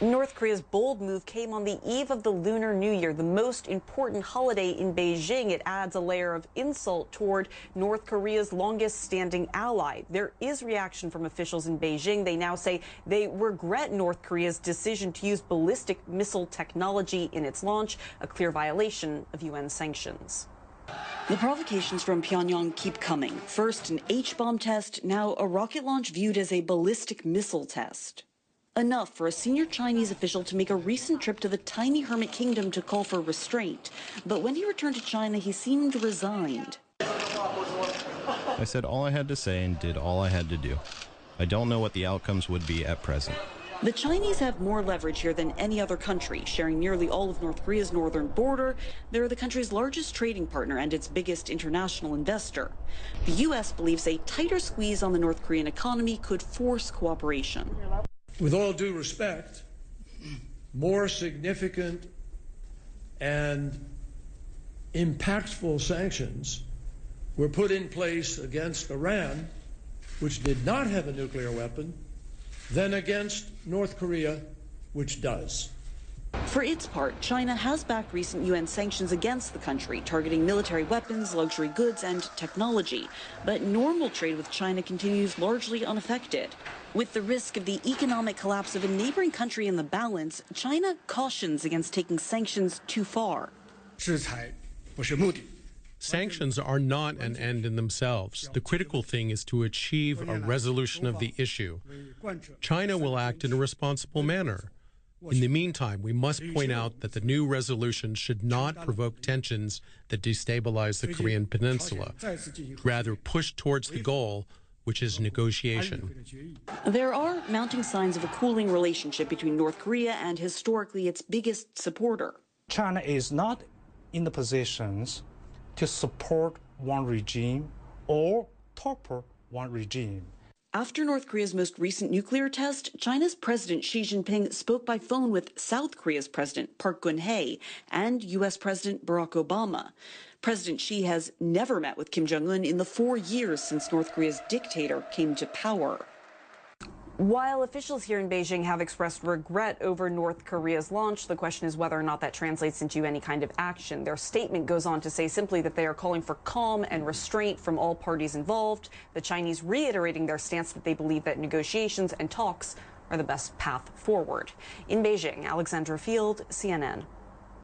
North Korea's bold move came on the eve of the Lunar New Year, the most important holiday in Beijing. It adds a layer of insult toward North Korea's longest-standing ally. There is reaction from officials in Beijing. They now say they regret North Korea's decision to use ballistic missile technology in its launch, a clear violation of UN sanctions. The provocations from Pyongyang keep coming. First, an H-bomb test, now a rocket launch viewed as a ballistic missile test. Enough for a senior Chinese official to make a recent trip to the tiny hermit kingdom to call for restraint. But when he returned to China, he seemed resigned. I said all I had to say and did all I had to do. I don't know what the outcomes would be at present. The Chinese have more leverage here than any other country, sharing nearly all of North Korea's northern border. They're the country's largest trading partner and its biggest international investor. The U.S. believes a tighter squeeze on the North Korean economy could force cooperation. With all due respect, more significant and impactful sanctions were put in place against Iran, which did not have a nuclear weapon, than against North Korea, which does. For its part, China has backed recent UN sanctions against the country, targeting military weapons, luxury goods, and technology. But normal trade with China continues largely unaffected. With the risk of the economic collapse of a neighboring country in the balance, China cautions against taking sanctions too far. Sanctions are not an end in themselves. The critical thing is to achieve a resolution of the issue. China will act in a responsible manner. In the meantime, we must point out that the new resolution should not provoke tensions that destabilize the Korean peninsula, rather push towards the goal, which is negotiation. There are mounting signs of a cooling relationship between North Korea and historically its biggest supporter. China is not in the positions to support one regime or topple one regime. After North Korea's most recent nuclear test, China's President Xi Jinping spoke by phone with South Korea's President Park Geun-hye and U.S. President Barack Obama. President Xi has never met with Kim Jong-un in the 4 years since North Korea's dictator came to power. While officials here in Beijing have expressed regret over North Korea's launch, the question is whether or not that translates into any kind of action. Their statement goes on to say simply that they are calling for calm and restraint from all parties involved, the Chinese reiterating their stance that they believe that negotiations and talks are the best path forward. In Beijing, Alexandra Field, CNN.